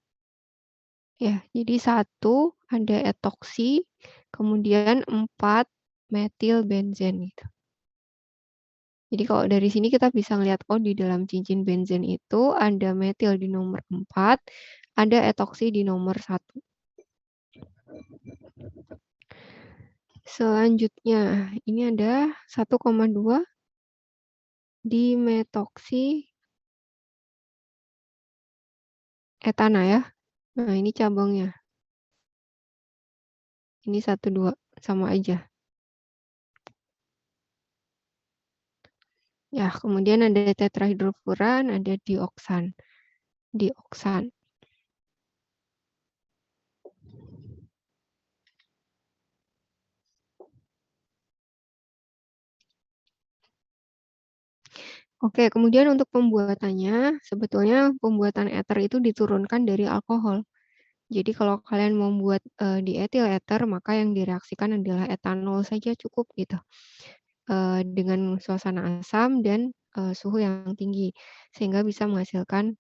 Ya, jadi 1 ada etoksi, kemudian 4 metil benzen gitu. Jadi kalau dari sini kita bisa lihat, oh di dalam cincin benzen itu ada metil di nomor 4, ada etoksi di nomor 1. Selanjutnya, ini ada 1,2 dimetoksi etana ya. Nah, ini cabangnya. Ini 1, 2, sama aja. Ya, kemudian ada tetrahidrofuran, ada dioksan. Dioksan. Oke, kemudian untuk pembuatannya, sebetulnya pembuatan ether itu diturunkan dari alkohol. Jadi kalau kalian membuat dietil ether, maka yang direaksikan adalah etanol saja cukup gitu. Dengan suasana asam dan suhu yang tinggi, sehingga bisa menghasilkan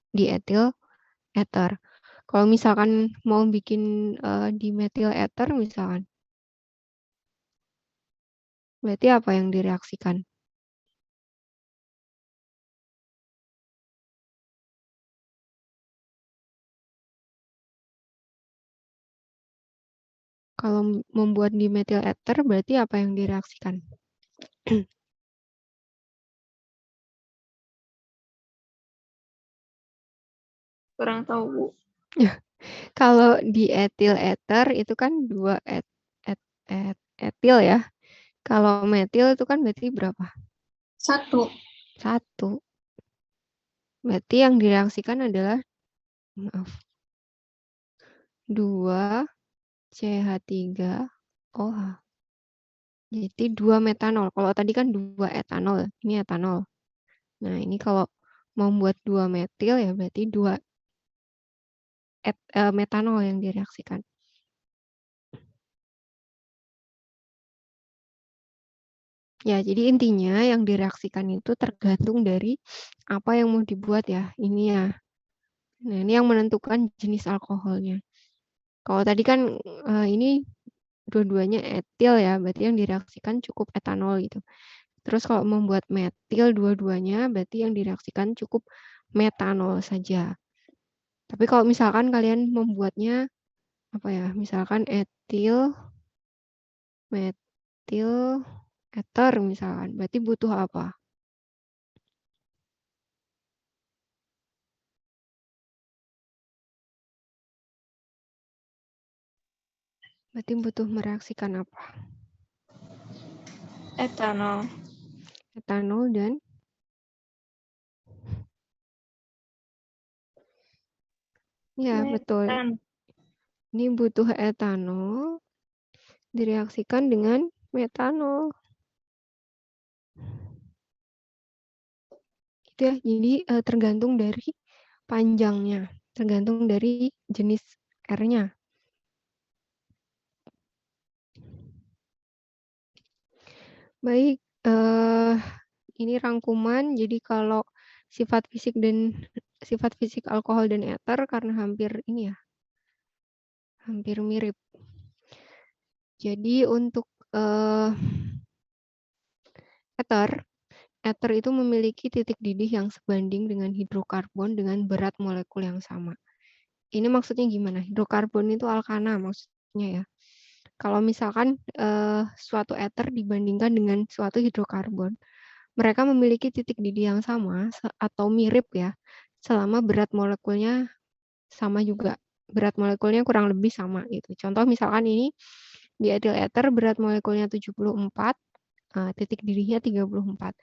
dietil ether. Kalau misalkan mau bikin dimetil ether misalkan, berarti apa yang direaksikan? Kalau membuat dimetil ether, berarti apa yang direaksikan? Kurang tahu, Bu. Kalau dietil ether itu kan 2 etil ya. Kalau metil itu kan berarti berapa? 1. 1. Berarti yang direaksikan adalah, maaf, 2 CH3OH. Jadi 2 metanol. Kalau tadi kan 2 etanol, ini etanol. Nah, ini kalau membuat 2 metil ya berarti 2 metanol yang direaksikan. Ya, jadi intinya yang direaksikan itu tergantung dari apa yang mau dibuat ya. Ini ya. Nah, ini yang menentukan jenis alkoholnya. Kalau tadi kan ini dua-duanya etil ya, berarti yang direaksikan cukup etanol gitu. Terus kalau membuat metil dua-duanya, berarti yang direaksikan cukup metanol saja. Tapi kalau misalkan kalian membuatnya apa ya, misalkan etil, metil, eter misalkan, berarti butuh apa? Berarti butuh mereaksikan apa? Etanol. Etanol dan ya betul. Metan. Ini butuh etanol direaksikan dengan metanol. Gitu ya. Jadi tergantung dari panjangnya, tergantung dari jenis R-nya. Baik, ini rangkuman. Jadi kalau sifat fisik alkohol dan eter karena hampir ini ya, hampir mirip. Jadi untuk eter itu memiliki titik didih yang sebanding dengan hidrokarbon dengan berat molekul yang sama. Ini maksudnya gimana? Hidrokarbon itu alkana maksudnya ya. Kalau misalkan suatu eter dibandingkan dengan suatu hidrokarbon, mereka memiliki titik didih yang sama atau mirip ya, selama berat molekulnya sama juga. Berat molekulnya kurang lebih sama gitu. Contoh misalkan ini di etil eter berat molekulnya 74, titik didihnya 34.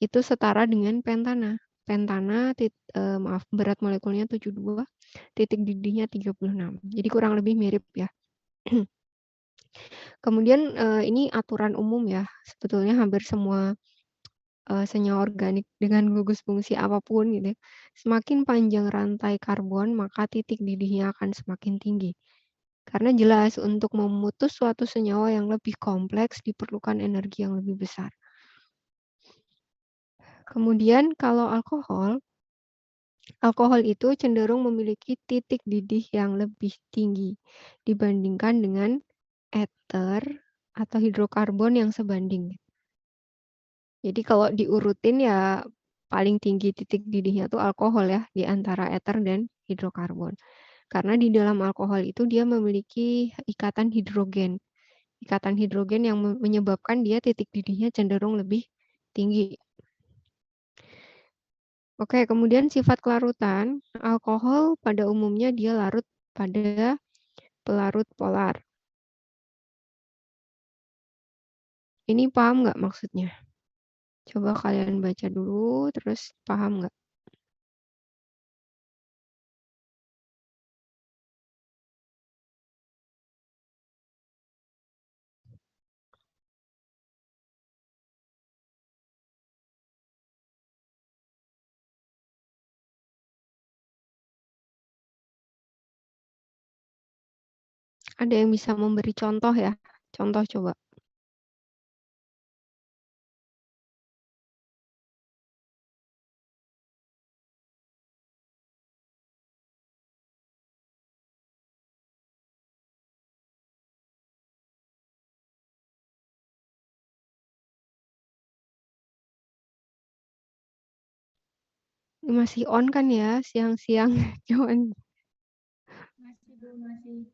Itu setara dengan pentana. Pentana berat molekulnya 72, titik didihnya 36. Jadi kurang lebih mirip ya. Kemudian ini aturan umum ya. Sebetulnya hampir semua senyawa organik dengan gugus fungsi apapun gitu ya. Semakin panjang rantai karbon, maka titik didihnya akan semakin tinggi. Karena jelas untuk memutus suatu senyawa yang lebih kompleks diperlukan energi yang lebih besar. Kemudian kalau alkohol itu cenderung memiliki titik didih yang lebih tinggi dibandingkan dengan eter atau hidrokarbon yang sebanding. Jadi kalau diurutin ya paling tinggi titik didihnya tuh alkohol ya di antara eter dan hidrokarbon. Karena di dalam alkohol itu dia memiliki ikatan hidrogen. Ikatan hidrogen yang menyebabkan dia titik didihnya cenderung lebih tinggi. Oke, kemudian sifat kelarutan. Alkohol pada umumnya dia larut pada pelarut polar. Ini paham nggak maksudnya? Coba kalian baca dulu, terus paham nggak? Ada yang bisa memberi contoh ya? Contoh coba. Masih on kan ya, siang-siang. Cuman Masih Bu, masih.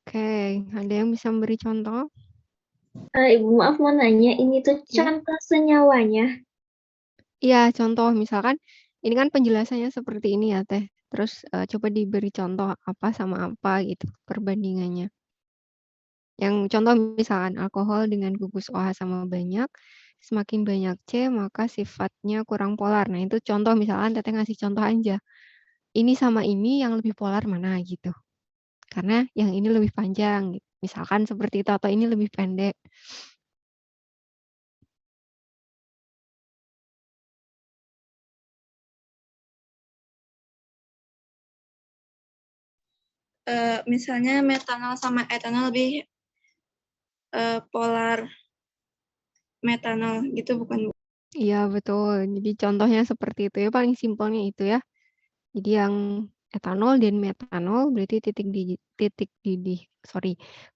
Oke, ada yang bisa memberi contoh? Ibu maaf mau nanya, ini tuh Ya. contoh senyawanya. Iya, contoh misalkan ini kan penjelasannya seperti ini ya, Teh. Terus coba diberi contoh apa sama apa gitu perbandingannya. Yang contoh misalkan alkohol dengan gugus OH sama banyak, semakin banyak C maka sifatnya kurang polar. Nah, itu contoh misalkan Teteh ngasih contoh aja. Ini sama ini yang lebih polar mana gitu. Karena yang ini lebih panjang gitu. Misalkan seperti itu atau ini lebih pendek. misalnya metanol sama etanol lebih polar metanol gitu bukan, Bu? Iya, betul. Jadi contohnya seperti itu ya, paling simpelnya itu ya. Jadi yang etanol dan metanol berarti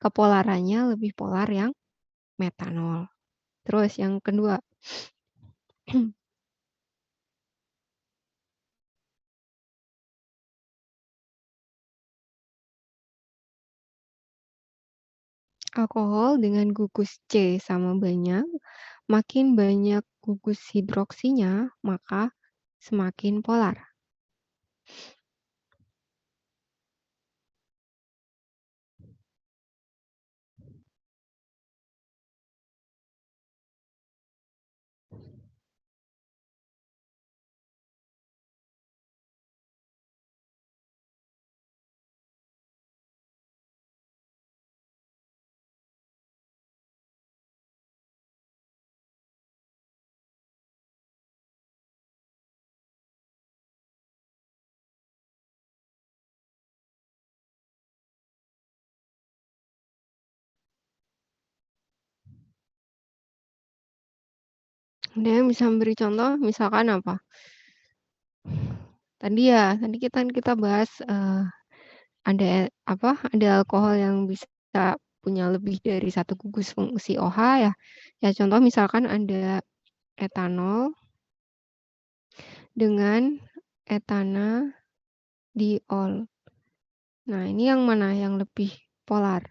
kepolarannya lebih polar yang metanol. Terus yang kedua, alkohol dengan gugus C sama banyak, makin banyak gugus hidroksinya, maka semakin polar. Ada yang bisa memberi contoh, misalkan apa? Tadi kita bahas ada alkohol yang bisa punya lebih dari satu gugus fungsi OH ya. Ya contoh misalkan ada etanol dengan etanadiol. Nah, ini yang mana yang lebih polar?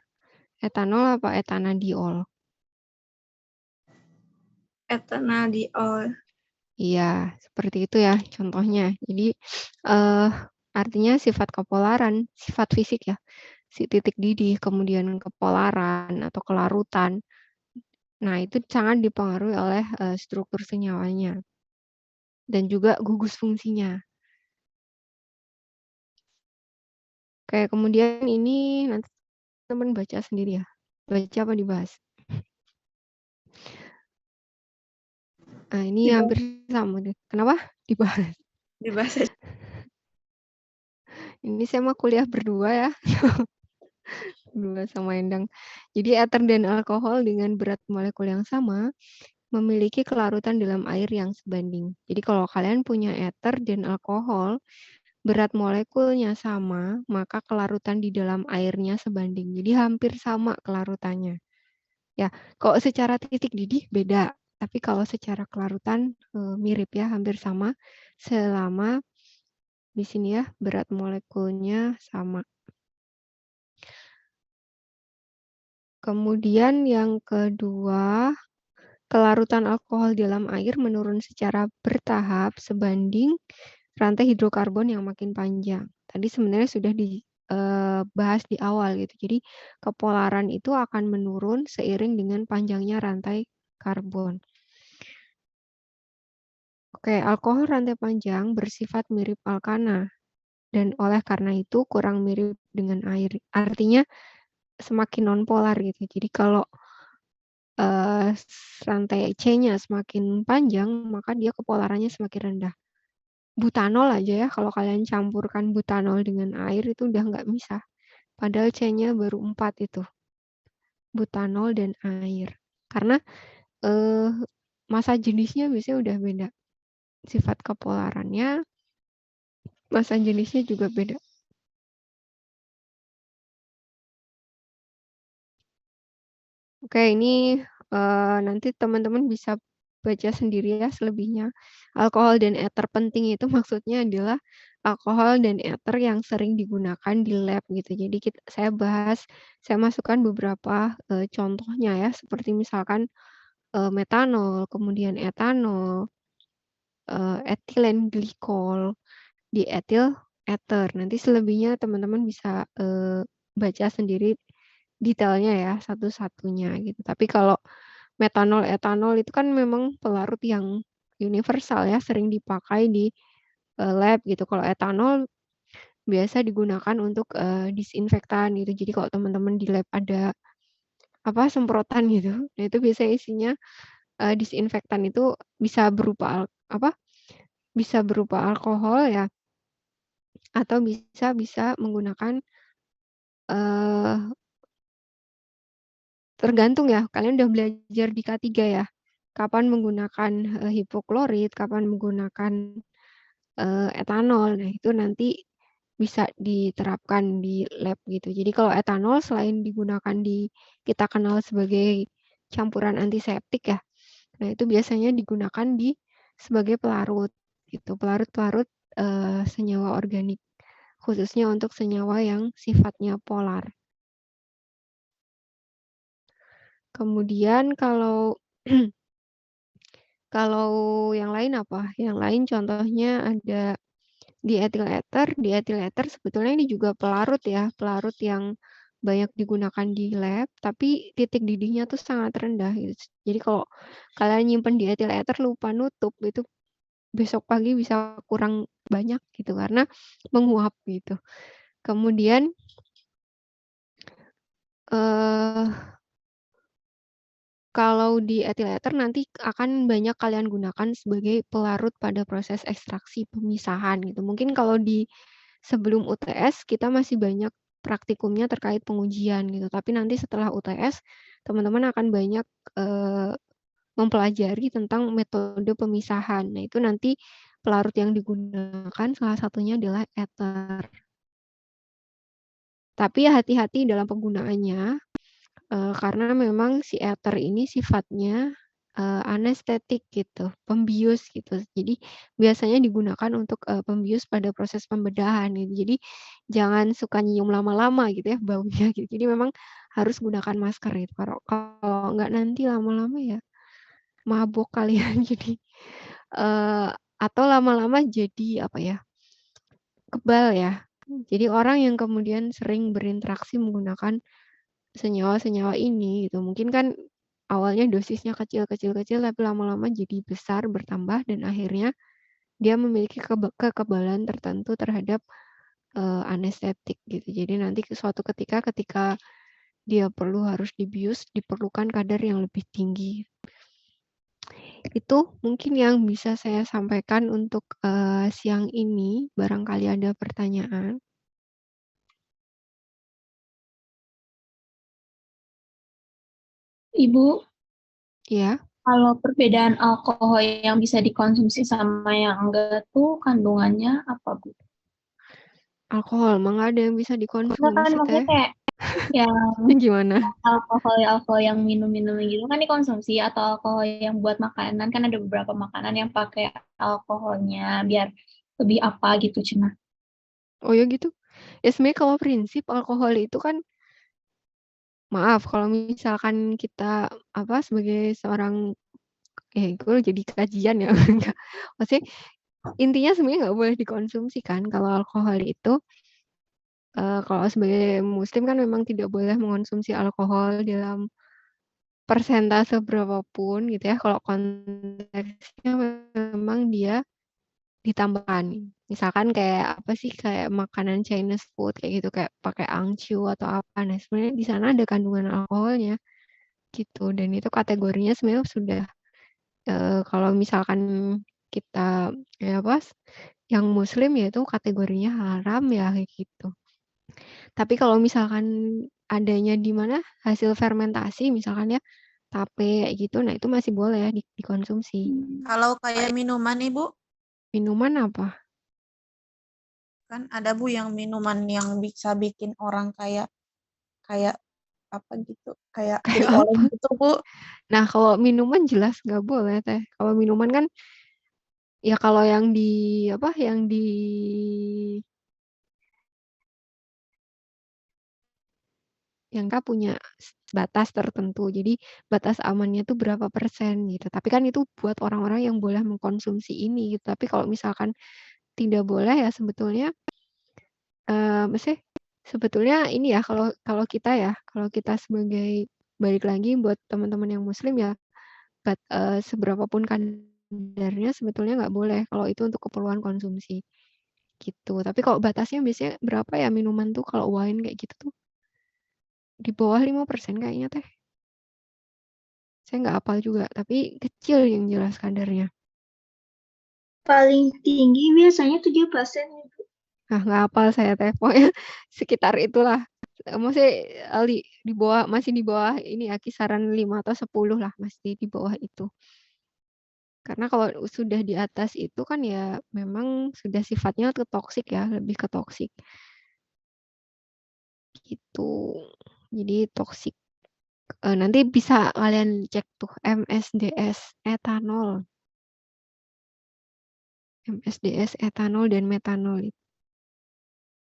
Etanol apa etanadiol? Etanadiol. Iya, seperti itu ya contohnya. Jadi artinya sifat kepolaran, sifat fisik ya, si titik didih, kemudian kepolaran atau kelarutan. Nah, itu sangat dipengaruhi oleh struktur senyawanya dan juga gugus fungsinya. Oke, kemudian ini nanti teman baca sendiri ya. Baca apa dibahas? Nah, ini Dibahas. hampir sama deh. Kenapa? Dibahas. Dibahas aja. Ini saya mah kuliah berdua ya. Berdua sama Endang. Jadi eter dan alkohol dengan berat molekul yang sama memiliki kelarutan dalam air yang sebanding. Jadi kalau kalian punya eter dan alkohol, berat molekulnya sama, maka kelarutan di dalam airnya sebanding. Jadi hampir sama kelarutannya. Ya, kalau secara titik didih beda, tapi kalau secara kelarutan mirip ya, hampir sama selama di sini ya berat molekulnya sama. Kemudian yang kedua, kelarutan alkohol dalam air menurun secara bertahap sebanding rantai hidrokarbon yang makin panjang. Tadi sebenarnya sudah dibahas di awal gitu. Jadi kepolaran itu akan menurun seiring dengan panjangnya rantai karbon. Oke, alkohol rantai panjang bersifat mirip alkana dan oleh karena itu kurang mirip dengan air. Artinya semakin nonpolar gitu. Jadi kalau rantai C-nya semakin panjang, maka dia kepolarannya semakin rendah. Butanol aja ya, kalau kalian campurkan butanol dengan air itu udah nggak bisa. Padahal C-nya baru 4 itu. Butanol dan air. Karena massa jenisnya biasanya udah beda. Sifat kepolarannya, massa jenisnya juga beda. Oke, ini nanti teman-teman bisa baca sendiri ya selebihnya. Alkohol dan eter penting itu maksudnya adalah alkohol dan eter yang sering digunakan di lab gitu. Jadi saya masukkan beberapa contohnya ya, seperti misalkan metanol, kemudian etanol, etilen glikol, dietil eter. Nanti selebihnya teman-teman bisa baca sendiri detailnya ya satu-satunya gitu. Tapi kalau metanol, etanol itu kan memang pelarut yang universal ya, sering dipakai di lab gitu. Kalau etanol biasa digunakan untuk disinfektan gitu. Jadi kalau teman-teman di lab ada semprotan gitu, nah itu biasanya isinya disinfektan itu bisa berupa bisa berupa alkohol ya, atau bisa menggunakan eh, tergantung ya, kalian udah belajar di K3 ya, kapan menggunakan hipoklorit, kapan menggunakan etanol. Nah, itu nanti bisa diterapkan di lab gitu. Jadi kalau etanol selain digunakan kita kenal sebagai campuran antiseptik ya. Nah, itu biasanya digunakan sebagai pelarut gitu. Pelarut-pelarut senyawa organik, khususnya untuk senyawa yang sifatnya polar. Kemudian kalau kalau yang lain apa? Yang lain contohnya ada diethil ether sebetulnya ini juga pelarut ya, pelarut yang banyak digunakan di lab, tapi titik didihnya tuh sangat rendah gitu. Jadi kalau kalian nyimpen diethil ether lupa nutup, itu besok pagi bisa kurang banyak gitu karena menguap gitu. Kemudian kalau di ethyl ether nanti akan banyak kalian gunakan sebagai pelarut pada proses ekstraksi pemisahan gitu. Mungkin kalau di sebelum UTS kita masih banyak praktikumnya terkait pengujian gitu. Tapi nanti setelah UTS teman-teman akan banyak mempelajari tentang metode pemisahan. Nah, itu nanti pelarut yang digunakan salah satunya adalah ether. Tapi ya hati-hati dalam penggunaannya. Karena memang si ether ini sifatnya anestetik gitu, pembius gitu. Jadi biasanya digunakan untuk pembius pada proses pembedahan gitu. Jadi jangan suka nyium lama-lama gitu ya baunya gitu. Jadi memang harus gunakan masker gitu. Kalau nggak nanti lama-lama ya mabok kalian jadi atau lama-lama jadi apa ya, kebal ya. Jadi orang yang kemudian sering berinteraksi menggunakan senyawa-senyawa ini gitu. Mungkin kan awalnya dosisnya kecil-kecil tapi lama-lama jadi besar bertambah dan akhirnya dia memiliki kekebalan tertentu terhadap anestetik gitu. Jadi nanti suatu ketika dia harus dibius diperlukan kadar yang lebih tinggi. Itu mungkin yang bisa saya sampaikan untuk siang ini. Barangkali ada pertanyaan. Ibu, Ya. kalau perbedaan alkohol yang bisa dikonsumsi sama yang enggak tuh kandungannya apa, Bu? Alkohol mah nggak ada yang bisa Enggak kan, dikonsumsi maksudnya teh. kayak yang Gimana? alkohol yang minum-minum gitu kan dikonsumsi, atau alkohol yang buat makanan kan ada beberapa makanan yang pakai alkoholnya biar lebih apa gitu cenah. Oh ya gitu. Ya sebenarnya kalau prinsip alkohol itu kan, maaf kalau misalkan kita sebagai seorang gue jadi kajian ya enggak. Maksudnya intinya sebenarnya nggak boleh dikonsumsi kan kalau alkohol itu. Kalau sebagai muslim kan memang tidak boleh mengonsumsi alkohol dalam persentase berapapun gitu ya. Kalau konteksnya memang dia ditambahkan. Misalkan kayak apa sih, kayak makanan Chinese food kayak gitu, kayak pakai angcu atau apa. Nah, sebenarnya di sana ada kandungan alkoholnya gitu. Dan itu kategorinya sebenarnya sudah kalau misalkan kita yang muslim ya itu kategorinya haram ya kayak gitu. Tapi kalau misalkan adanya di mana hasil fermentasi misalkan ya tape kayak gitu, nah itu masih boleh ya dikonsumsi. Kalau kayak minuman Ibu, Minuman apa? kan ada Bu yang minuman yang bisa bikin orang kayak apa gitu, kayak jadi Kayak oleng apa? gitu Bu. Nah, kalau minuman jelas nggak boleh teh. Kalau minuman kan ya kalau yang yang kita punya batas tertentu. Jadi batas amannya tuh berapa persen gitu. Tapi kan itu buat orang-orang yang boleh mengkonsumsi ini gitu. Tapi kalau misalkan tidak boleh ya sebetulnya maksudnya sebetulnya ini ya kalau kita sebagai balik lagi buat teman-teman yang muslim ya seberapapun kadarnya sebetulnya nggak boleh kalau itu untuk keperluan konsumsi gitu. Tapi kalau batasnya biasanya berapa ya minuman tuh kalau wine kayak gitu tuh? Di bawah 5% kayaknya teh. Saya nggak hafal juga, tapi kecil yang jelas kadarnya. Paling tinggi biasanya 7%. Nah, nggak hafal saya teh. Pokoknya sekitar itulah. maksudnya masih di bawah ini ya, kisaran 5 atau 10 lah, masih di bawah itu. Karena kalau sudah di atas itu kan ya memang sudah sifatnya ke toksik ya, lebih ke toksik. Gitu. Jadi toksik. Nanti bisa kalian cek tuh MSDS etanol. MSDS etanol dan metanol.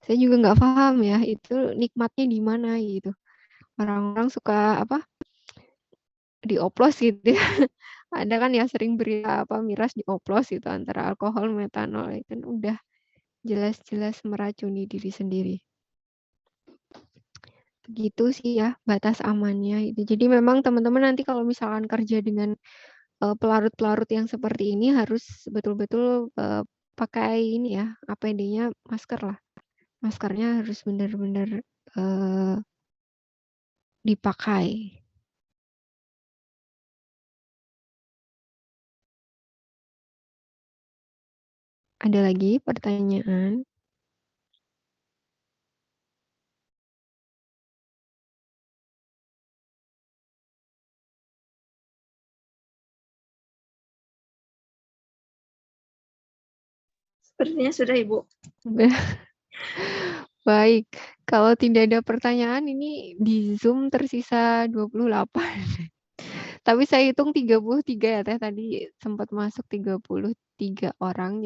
Saya juga nggak paham ya, itu nikmatnya di mana gitu. Orang-orang suka dioplos gitu ya. Ada kan ya sering berita miras dioplos gitu antara alkohol metanol itu udah jelas-jelas meracuni diri sendiri. Begitu sih ya batas amannya itu. Jadi memang teman-teman nanti kalau misalkan kerja dengan pelarut-pelarut yang seperti ini harus betul-betul pakai ini ya, APD-nya masker lah. Maskernya harus benar-benar dipakai. Ada lagi pertanyaan? Sepertinya sudah, Ibu. Baik, kalau tidak ada pertanyaan ini di Zoom tersisa 28. Tapi saya hitung 33 ya Teh, tadi sempat masuk 33 orang.